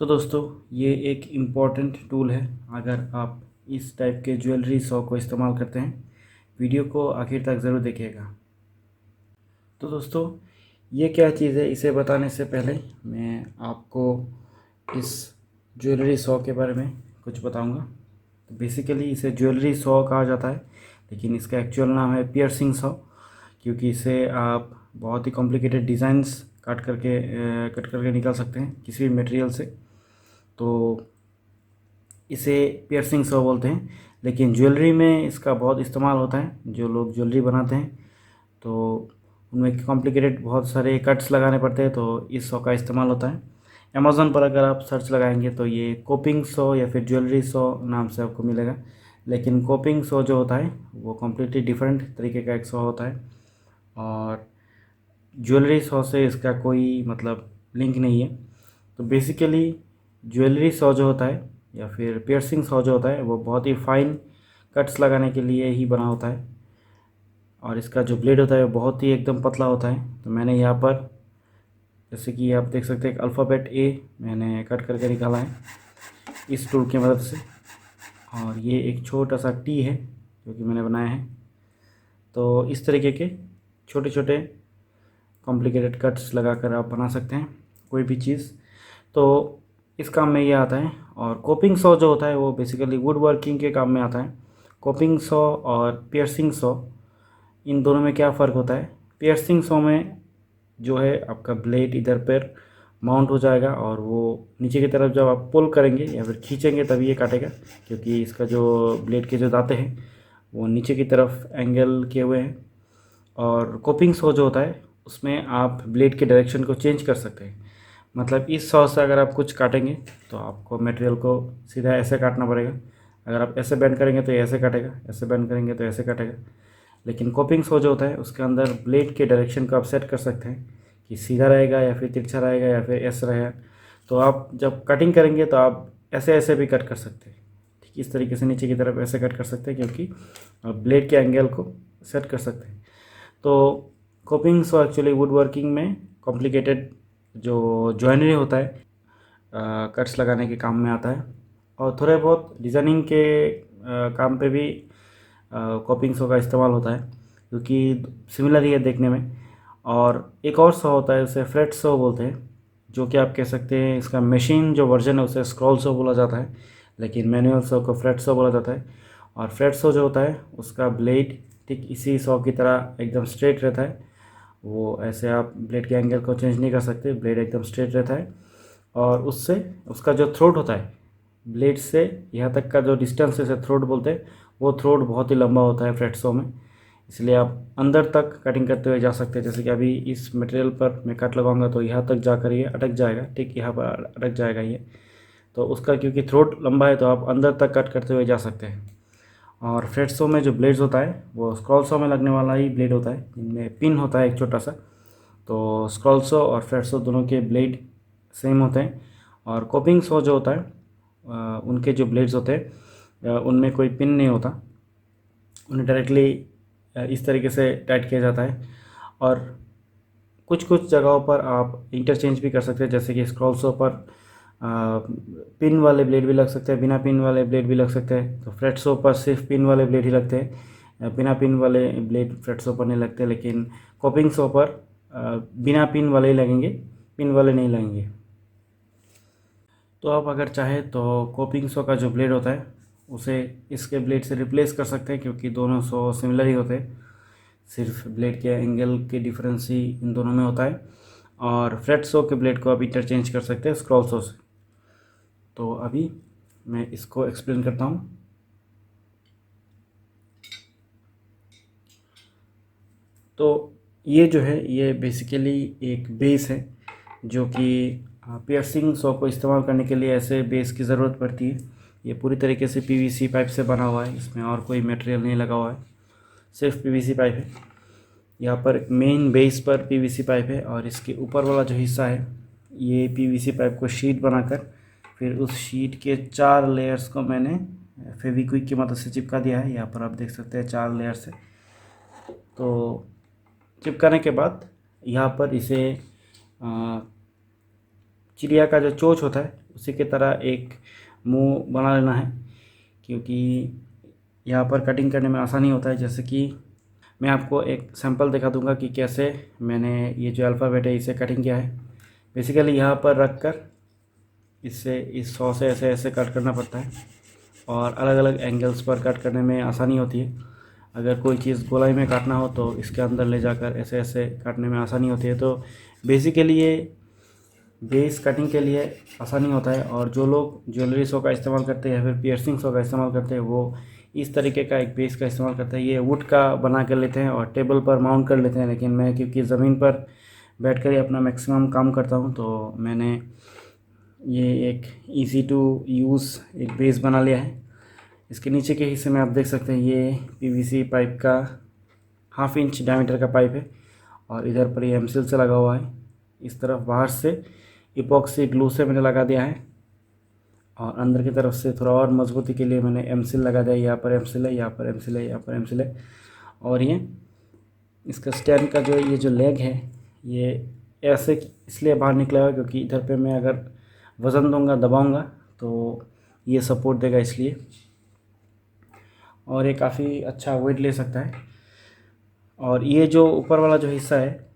तो दोस्तों ये एक इम्पॉर्टेंट टूल है अगर आप इस टाइप के ज्वेलरी सॉ को इस्तेमाल करते हैं। वीडियो को आखिर तक ज़रूर देखिएगा। तो दोस्तों ये क्या चीज़ है, इसे बताने से पहले मैं आपको इस ज्वेलरी सॉ के बारे में कुछ बताऊंगा। तो बेसिकली इसे ज्वेलरी सॉ कहा जाता है, लेकिन इसका एक्चुअल नाम है पियर्सिंग सॉ, क्योंकि इसे आप बहुत ही कॉम्प्लिकेटेड डिज़ाइंस कट करके निकाल सकते हैं किसी भी मटेरियल से। तो इसे पियर्सिंग सॉ बोलते हैं, लेकिन ज्वेलरी में इसका बहुत इस्तेमाल होता है। जो लोग ज्वेलरी बनाते हैं तो उनमें कॉम्प्लिकेटेड बहुत सारे कट्स लगाने पड़ते हैं, तो इस सॉ का इस्तेमाल होता है। अमेज़न पर अगर आप सर्च लगाएंगे तो ये कोपिंग सॉ या फिर ज्वेलरी सॉ नाम से आपको मिलेगा। लेकिन कोपिंग सॉ जो होता है वो कम्प्लीटली डिफरेंट तरीके का एक सॉ होता है, और ज्वेलरी सॉ से इसका कोई मतलब लिंक नहीं है। तो बेसिकली ज्वेलरी सॉ जो होता है या फिर पियर्सिंग सॉ जो होता है वो बहुत ही फाइन कट्स लगाने के लिए ही बना होता है, और इसका जो ब्लेड होता है वो बहुत ही एकदम पतला होता है। तो मैंने यहाँ पर, जैसे कि आप देख सकते हैं, एक अल्फ़ाबेट ए मैंने कट करके निकाला है इस टूल की मदद से, और ये एक छोटा सा टी है जो कि मैंने बनाया है। तो इस तरीके के छोटे छोटे कॉम्प्लिकेटेड कट्स लगाकर आप बना सकते हैं कोई भी चीज़। तो इस काम में ये आता है। और कोपिंग सॉ जो होता है वो बेसिकली वुड वर्किंग के काम में आता है। कोपिंग सॉ और पियर्सिंग सॉ, इन दोनों में क्या फ़र्क होता है? पियर्सिंग सॉ में जो है आपका ब्लेड इधर पर माउंट हो जाएगा, और वो नीचे की तरफ जब आप पुल करेंगे या फिर खींचेंगे तभी ये काटेगा, क्योंकि इसका जो ब्लेड के जो दांते हैं वो नीचे की तरफ एंगल किए हुए हैं। और कोपिंग सॉ जो होता है उसमें आप ब्लेड के डायरेक्शन को चेंज कर सकते हैं। मतलब इस सॉ से अगर आप कुछ काटेंगे तो आपको मटेरियल को सीधा ऐसे काटना पड़ेगा। अगर आप ऐसे बेंड करेंगे तो ये ऐसे काटेगा, ऐसे बेंड करेंगे तो ऐसे काटेगा। लेकिन कोपिंग सॉ जो होता है उसके अंदर ब्लेड के डायरेक्शन को आप सेट कर सकते हैं कि सीधा रहेगा या फिर तिरछा रहेगा या फिर ऐसे रहेगा। तो आप जब कटिंग करेंगे तो आप ऐसे ऐसे भी कट कर सकते हैं। ठीक इस तरीके से नीचे की तरफ ऐसे कट कर सकते हैं, क्योंकि आप ब्लेड के एंगल को सेट कर सकते हैं। तो coping saw actually would working में कॉम्प्लिकेटेड जो जॉइनरी होता है कट्स लगाने के काम में आता है, और थोड़े बहुत डिज़ाइनिंग के काम पे भी कोपिंग सॉ का इस्तेमाल होता है, क्योंकि सिमिलर ही है देखने में। और एक और सॉ होता है उसे फ्लैट सॉ बोलते हैं, जो कि आप कह सकते हैं इसका मशीन जो वर्जन है उसे स्क्रॉल सॉ बोला जाता है, लेकिन मैनुअल सॉ को फ्लैट सॉ बोला जाता है। और फ्लैट सॉ जो होता है उसका ब्लेड ठीक इसी सॉ की तरह एकदम स्ट्रेट रहता है। वो ऐसे आप ब्लेड के एंगल को चेंज नहीं कर सकते, ब्लेड एकदम स्ट्रेट रहता है। और उससे उसका जो थ्रोट होता है ब्लेड से यहाँ तक का जो डिस्टेंस है, इसे थ्रोट बोलते हैं, वो थ्रोट बहुत ही लंबा होता है फ्लैट सॉ में। इसलिए आप अंदर तक कटिंग करते हुए जा सकते हैं। जैसे कि अभी इस मटेरियल पर मैं कट लगाऊंगा तो यहाँ तक जाकर ये अटक जाएगा, ठीक यहाँ पर अटक जाएगा ये। तो उसका क्योंकि थ्रोट लंबा है तो आप अंदर तक कट करते हुए जा सकते हैं। और फ्लैट सॉ में जो ब्लेड्स होता है वो स्क्रॉल सॉ में लगने वाला ही ब्लेड होता है, जिनमें पिन होता है एक छोटा सा। तो स्क्रॉल सॉ और फ्लैट सॉ दोनों के ब्लेड सेम होते हैं। और कोपिंग सॉ जो होता है उनके जो ब्लेड्स होते हैं उनमें कोई पिन नहीं होता, उन्हें डायरेक्टली इस तरीके से टाइट किया जाता है। और कुछ कुछ जगहों पर आप इंटरचेंज भी कर सकते हैं, जैसे कि स्क्रॉल सॉ पर पिन वाले ब्लेड भी लग सकते हैं, बिना पिन वाले ब्लेड भी लग सकते हैं। तो फ्लैट सॉ पर सिर्फ पिन वाले ब्लेड ही लगते हैं, बिना पिन वाले ब्लेड फ्लैट सॉ पर नहीं लगते। लेकिन कोपिंग सॉ पर बिना पिन वाले ही लगेंगे, पिन वाले नहीं लगेंगे। तो आप अगर चाहें तो कोपिंग सॉ का जो ब्लेड होता है उसे इसके ब्लेड से रिप्लेस कर सकते हैं, क्योंकि दोनों सॉ सिमिलर ही होते हैं, सिर्फ ब्लेड के एंगल के डिफरेंस ही इन दोनों में होता है। और फ्लैट सॉ के ब्लेड को आप इंटरचेंज कर सकते हैं स्क्रॉल सॉ से। तो अभी मैं इसको एक्सप्लेन करता हूँ। तो ये जो है ये बेसिकली एक बेस है, जो कि पियर्सिंग सॉ को इस्तेमाल करने के लिए ऐसे बेस की ज़रूरत पड़ती है। ये पूरी तरीके से पीवीसी पाइप से बना हुआ है, इसमें और कोई मटेरियल नहीं लगा हुआ है, सिर्फ पीवीसी पाइप है। यहाँ पर मेन बेस पर पीवीसी पाइप है, और इसके ऊपर वाला जो हिस्सा है ये पीवीसी पाइप को शीट बनाकर फिर उस शीट के 4 लेयर्स को मैंने फेविक्विक की मदद से चिपका दिया है। यहाँ पर आप देख सकते हैं 4 लेयर से। तो चिपकाने के बाद यहाँ पर इसे चिड़िया का जो चोंच होता है उसी की तरह एक मुंह बना लेना है, क्योंकि यहाँ पर कटिंग करने में आसानी होता है। जैसे कि मैं आपको एक सैंपल दिखा दूंगा कि कैसे मैंने ये जो अल्फ़ाबेट है इसे कटिंग किया है। बेसिकली यहाँ पर रख कर इससे इस सॉ से ऐसे ऐसे कट करना पड़ता है, और अलग अलग एंगल्स पर कट करने में आसानी होती है। अगर कोई चीज़ गोलाई में काटना हो तो इसके अंदर ले जाकर ऐसे ऐसे काटने में आसानी होती है। तो बेसिकली ये बेस कटिंग के लिए आसानी होता है। और जो लोग ज्वेलरी सॉ का इस्तेमाल करते हैं या फिर पियर्सिंग सॉ का इस्तेमाल करते हैं, वो इस तरीके का एक बेस का इस्तेमाल करते हैं। ये वुड का बना कर लेते हैं और टेबल पर माउंट कर लेते हैं, लेकिन मैं क्योंकि ज़मीन पर बैठ कर ही अपना मैक्सिमम काम करता हूँ, तो मैंने ये एक ईज़ी टू यूज़ एक बेस बना लिया है। इसके नीचे के हिस्से में आप देख सकते हैं ये पीवीसी पाइप का 1/2 इंच डायमीटर का पाइप है, और इधर पर ये एमसील से लगा हुआ है। इस तरफ बाहर से इपॉक्सी ग्लू से मैंने लगा दिया है, और अंदर की तरफ से थोड़ा और मजबूती के लिए मैंने एमसील लगा दिया। यहाँ पर एमसील है, यहाँ पर एमसील है, यहाँ पर एमसील है। और ये इसका स्टैंड का जो ये जो लेग है, ये ऐसे इसलिए बाहर निकला हुआ क्योंकि इधर पे मैं अगर वज़न दूंगा, दबाऊंगा, तो ये सपोर्ट देगा इसलिए। और ये काफ़ी अच्छा वेट ले सकता है। और ये जो ऊपर वाला जो हिस्सा है,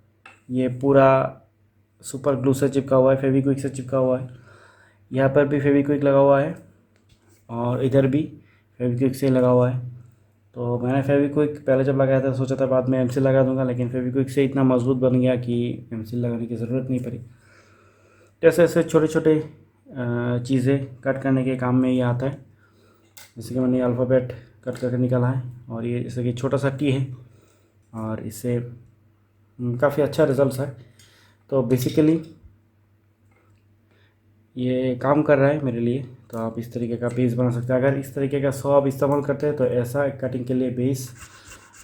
ये पूरा सुपर ग्लू से चिपका हुआ है, फेविक्विक से चिपका हुआ है। यहाँ पर भी फेविक्विक लगा हुआ है, और इधर भी फेविक्विक से लगा हुआ है। तो मैंने फेविक्विक पहले जब लगाया था सोचा था बाद में एमसील लगा दूंगा, लेकिन फेविक्विक से इतना मजबूत बन गया कि एमसील लगाने की ज़रूरत नहीं पड़ी। जैसे ऐसे छोटे छोटे चीज़ें कट करने के काम में ये आता है। जैसे कि मैंने अल्फ़ाबेट कट करके निकाला है, और ये जैसे कि छोटा सा टी है, और इससे काफ़ी अच्छा रिजल्ट है। तो बेसिकली ये काम कर रहा है मेरे लिए। तो आप इस तरीके का बेस बना सकते हैं। अगर इस तरीके का सॉ आप इस्तेमाल करते हैं तो ऐसा कटिंग के लिए बेस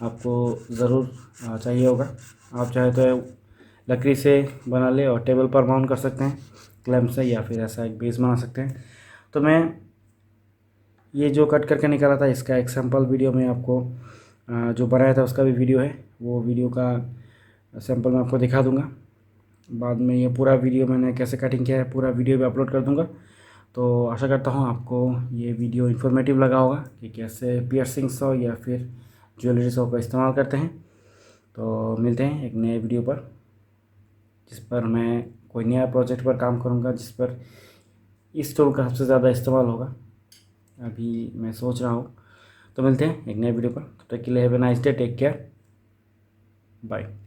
आपको ज़रूर चाहिए होगा। आप चाहे तो लकड़ी से बना ले और टेबल पर माउंट कर सकते हैं क्लैंप से, या फिर ऐसा एक बेस बना सकते हैं। तो मैं ये जो कट करके निकाला था इसका एक सैम्पल वीडियो में आपको जो बनाया था उसका भी वीडियो है, वो वीडियो का सैम्पल मैं आपको दिखा दूंगा बाद में। ये पूरा वीडियो मैंने कैसे कटिंग किया है पूरा वीडियो भी अपलोड कर दूंगा। तो आशा करता हूँ आपको ये वीडियो इन्फॉर्मेटिव लगा होगा कि कैसे पियर्सिंग सॉ या फिर ज्वेलरी सॉ का इस्तेमाल करते हैं। तो मिलते हैं एक नए वीडियो पर, जिस पर मैं कोई नया प्रोजेक्ट पर काम करूँगा, जिस पर इस टूल का सबसे ज़्यादा इस्तेमाल होगा। अभी मैं सोच रहा हूँ। तो मिलते हैं एक नए वीडियो पर। तब तक के लिए have a nice day, take care, bye.